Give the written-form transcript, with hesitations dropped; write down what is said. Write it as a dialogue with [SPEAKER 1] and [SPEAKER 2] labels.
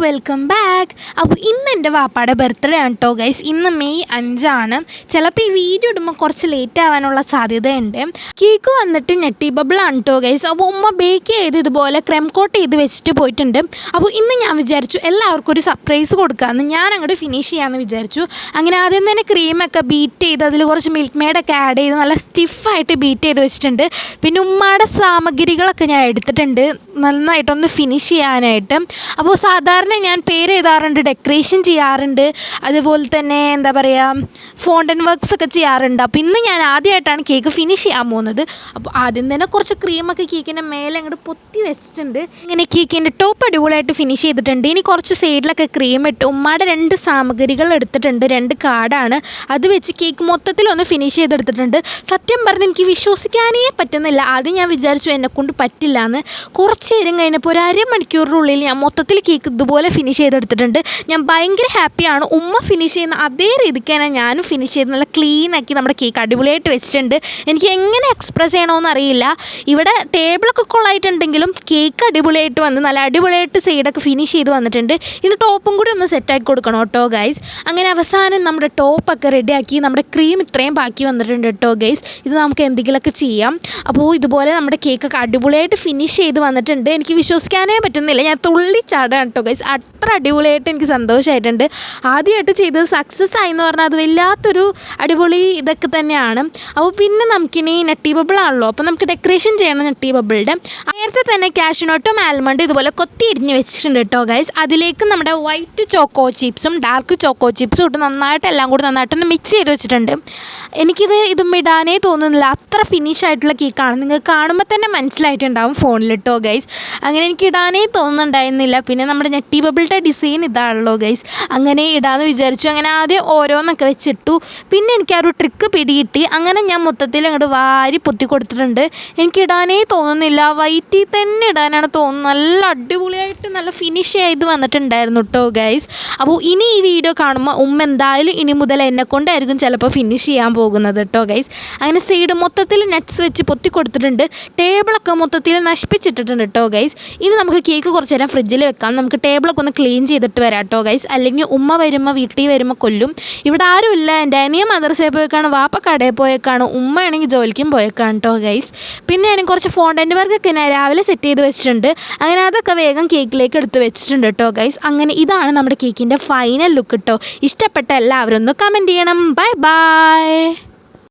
[SPEAKER 1] Welcome back. അപ്പോൾ ഇന്ന് എൻ്റെ വാപ്പാടെ ബർത്ത്ഡേ ആണ് കേട്ടോ ഗൈസ്. ഇന്ന് മെയ് 5 ചിലപ്പോൾ ഈ വീഡിയോ ഇടുമ്പോൾ കുറച്ച് ലേറ്റ് ആവാനുള്ള സാധ്യതയുണ്ട്. കേക്ക് വന്നിട്ട് നെട്ടി ബബിളാണ് കേട്ടോ ഗൈസ്. അപ്പോൾ ഉമ്മ ബേക്ക് ചെയ്ത് ഇതുപോലെ ക്രെം കോട്ട് ചെയ്ത് വെച്ചിട്ട് പോയിട്ടുണ്ട്. അപ്പോൾ ഇന്ന് ഞാൻ വിചാരിച്ചു എല്ലാവർക്കും ഒരു സർപ്രൈസ് കൊടുക്കാമെന്ന്. ഞാൻ അങ്ങോട്ട് ഫിനിഷ് ചെയ്യാമെന്ന് വിചാരിച്ചു. അങ്ങനെ ആദ്യം തന്നെ ക്രീമൊക്കെ ബീറ്റ് ചെയ്ത് അതിൽ കുറച്ച് മിൽക്ക് മെയ്ഡൊക്കെ ആഡ് ചെയ്ത് നല്ല സ്റ്റിഫായിട്ട് ബീറ്റ് ചെയ്ത് വെച്ചിട്ടുണ്ട്. പിന്നെ ഉമ്മയുടെ സാമഗ്രികളൊക്കെ ഞാൻ എടുത്തിട്ടുണ്ട് നന്നായിട്ടൊന്ന് ഫിനിഷ് ചെയ്യാനായിട്ട്. അപ്പോൾ സാധാരണ ഞാൻ പേര് എഴുതാറുണ്ട്, ഡെക്കറേഷൻ ചെയ്യാറുണ്ട്, അതുപോലെ തന്നെ എന്താ പറയുക ഫോണ്ടൻ വർക്ക്സ് ഒക്കെ ചെയ്യാറുണ്ട്. അപ്പോൾ ഇന്ന് ഞാൻ ആദ്യമായിട്ടാണ് കേക്ക് ഫിനിഷ് ചെയ്യാൻ പോകുന്നത്. അപ്പോൾ ആദ്യം തന്നെ കുറച്ച് ക്രീമൊക്കെ കേക്കിൻ്റെ മേലെ അങ്ങോട്ട് പൊത്തി വെച്ചിട്ടുണ്ട്. ഇങ്ങനെ കേക്കിൻ്റെ ടോപ്പ് അടിപൊളിയായിട്ട് ഫിനിഷ് ചെയ്തിട്ടുണ്ട്. ഇനി കുറച്ച് സൈഡിലൊക്കെ ക്രീം ഇട്ട് ഉമ്മയുടെ 2 സാമഗ്രികൾ എടുത്തിട്ടുണ്ട്. 2 കാർഡാണ്. അത് വെച്ച് കേക്ക് മൊത്തത്തിലൊന്ന് ഫിനിഷ് ചെയ്തെടുത്തിട്ടുണ്ട്. സത്യം പറഞ്ഞ് എനിക്ക് വിശ്വസിക്കാനേ പറ്റുന്നില്ല. ആദ്യം ഞാൻ വിചാരിച്ചു എന്നെക്കൊണ്ട് പറ്റില്ല എന്ന്. കുറച്ച് നേരം കഴിഞ്ഞപ്പോൾ ഒരു അരമണിക്കൂറിനുള്ളിൽ ഞാൻ മൊത്തത്തിൽ കേക്ക് ഇതുപോലെ ഫിനിഷ് ചെയ്തെടുത്തിട്ടുണ്ട്. ഞാൻ ഭയങ്കര ഹാപ്പിയാണ്. ഉമ്മ ഫിനിഷ് ചെയ്യുന്ന അതേ രീതിക്ക് തന്നെ ഞാനും ഫിനിഷ് ചെയ്ത് നല്ല ക്ലീനാക്കി നമ്മുടെ കേക്ക് അടിപൊളിയായിട്ട് വെച്ചിട്ടുണ്ട്. എനിക്ക് എങ്ങനെ എക്സ്പ്രസ് ചെയ്യണമെന്ന് അറിയില്ല. ഇവിടെ ടേബിളൊക്കെ കൊള്ളായിട്ടുണ്ടെങ്കിലും കേക്ക് അടിപൊളിയായിട്ട് വന്ന് നല്ല അടിപൊളിയായിട്ട് സൈഡൊക്കെ ഫിനിഷ് ചെയ്ത് വന്നിട്ടുണ്ട്. ഇനി ടോപ്പും കൂടി ഒന്ന് സെറ്റാക്കി കൊടുക്കണം കേട്ടോ ഗൈസ്. അങ്ങനെ അവസാനം നമ്മുടെ ടോപ്പൊക്കെ റെഡിയാക്കി നമ്മുടെ ക്രീം ഇത്രയും ബാക്കി വന്നിട്ടുണ്ട് കേട്ടോ ഗൈസ്. ഇത് നമുക്ക് എന്തെങ്കിലുമൊക്കെ ചെയ്യാം. അപ്പോൾ ഇതുപോലെ നമ്മുടെ കേക്കൊക്കെ അടിപൊളിയായിട്ട് ഫിനിഷ് ചെയ്ത് വന്നിട്ടുണ്ട്. എനിക്ക് വിശ്വസിക്കാനേ പറ്റുന്നില്ല. ഞാൻ തുള്ളിച്ചാടാണ് കേട്ടോ ഗൈസ്. അത്ര അടിപൊളിയായിട്ട് എനിക്ക് സന്തോഷമായിട്ടുണ്ട്. ആദ്യമായിട്ട് ചെയ്തത് സക്സസ് ആയി എന്ന് പറഞ്ഞാൽ അത് വല്ലാത്തൊരു അടിപൊളി ഇതൊക്കെ തന്നെയാണ്. അപ്പോൾ പിന്നെ നമുക്കിനി നെട്ടി ബബിളാണല്ലോ, അപ്പോൾ നമുക്ക് ഡെക്കറേഷൻ ചെയ്യണം നെട്ടി ബബിളുടെ. നേരത്തെ തന്നെ കാഷ്യൂനട്ടും ആൽമണ്ട് ഇതുപോലെ കൊത്തി ഇരിഞ്ഞ് വെച്ചിട്ടുണ്ട് കേട്ടോ ഗൈസ്. അതിലേക്ക് നമ്മുടെ വൈറ്റ് ചോക്കോ ചിപ്സും ഡാർക്ക് ചോക്കോ ചിപ്സും ഇട്ട് നന്നായിട്ട് എല്ലാം കൂടി നന്നായിട്ടൊന്ന് മിക്സ് ചെയ്ത് വെച്ചിട്ടുണ്ട്. ഇതും ഇടാനേ തോന്നുന്നില്ല, അത്ര ഫിനിഷ് ആയിട്ടുള്ള കേക്കാണ്. നിങ്ങൾക്ക് കാണുമ്പോൾ തന്നെ മനസ്സിലായിട്ടുണ്ടാവും ഫോണിലിട്ടോ ഗൈസ്. അങ്ങനെ എനിക്ക് ഇടാനേ തോന്നുന്നുണ്ടായിരുന്നില്ല. പിന്നെ നമ്മുടെ നെട്ടി ബബിളുടെ ഡിസൈൻ ഇതാണല്ലോ ഗൈസ്. അങ്ങനെ ഇടാമെന്ന് വിചാരിച്ചു. അങ്ങനെ ആദ്യം ഓരോന്നൊക്കെ വെച്ചിട്ടു. പിന്നെ എനിക്ക് ആ ഒരു ട്രിക്ക് പിടികിട്ടി. അങ്ങനെ ഞാൻ മൊത്തത്തിൽ അങ്ങോട്ട് വാരി പൊത്തി കൊടുത്തിട്ടുണ്ട്. എനിക്ക് ഇടാനേ തോന്നുന്നില്ല, വൈറ്റിൽ തന്നെ ഇടാനാണ് തോന്നുന്നത്. നല്ല അടിപൊളിയായിട്ട് നല്ല ഫിനിഷ് ചെയ്ത് വന്നിട്ടുണ്ടായിരുന്നു കേട്ടോ ഗൈസ്. അപ്പോൾ ഇനി ഈ വീഡിയോ കാണുമ്പോൾ ഉമ്മ എന്തായാലും ഇനി മുതൽ എന്നെക്കൊണ്ടായിരിക്കും ചിലപ്പോൾ ഫിനിഷ് ചെയ്യാൻ പോകുന്നത് കേട്ടോ ഗൈസ്. അങ്ങനെ സൈഡ് മൊത്തത്തിൽ നട്ട്സ് വെച്ച് പൊത്തി കൊടുത്തിട്ടുണ്ട്. ടേബിളൊക്കെ മൊത്തത്തിൽ നശിപ്പിച്ചിട്ടിട്ടുണ്ട് കേട്ടോ ഗൈസ്. ഇനി നമുക്ക് കേക്ക് കുറച്ച് നേരം ഫ്രിഡ്ജിൽ വെക്കാം. നമുക്ക് ടേബിളൊക്കെ ഒന്ന് ക്ലീൻ ചെയ്തിട്ട് വരാം കേട്ടോ ഗൈസ്. അല്ലെങ്കിൽ ഉമ്മ വരുമ്പോൾ വീട്ടിൽ വരുമ്പോൾ കൊല്ലും. ഇവിടെ ആരുമില്ല. എൻ്റെ അനിയ മദ്രസയിൽ പോയേക്കാണ്, വാപ്പ കടയിൽ പോയേക്കാണ്, ഉമ്മയാണെങ്കിൽ ജോലിക്കും പോയേക്കാണ് കേട്ടോ ഗൈസ്. പിന്നെ എനിക്ക് കുറച്ച് ഫോണ്ടൻ്റ് വർക്കൊക്കെ ഞാൻ രാവിലെ സെറ്റ് ചെയ്ത് വെച്ചിട്ടുണ്ട്. അങ്ങനെ അതൊക്കെ വേഗം കേക്കിലേക്ക് എടുത്ത് വെച്ചിട്ടുണ്ട് കേട്ടോ ഗൈസ്. അങ്ങനെ ഇതാണ് നമ്മുടെ കേക്കിൻ്റെ ഫൈനൽ ലുക്ക് കേട്ടോ. ഇഷ്ടപ്പെട്ട എല്ലാവരും ഒന്ന് കമൻറ്റ് ചെയ്യണം. Bye bye.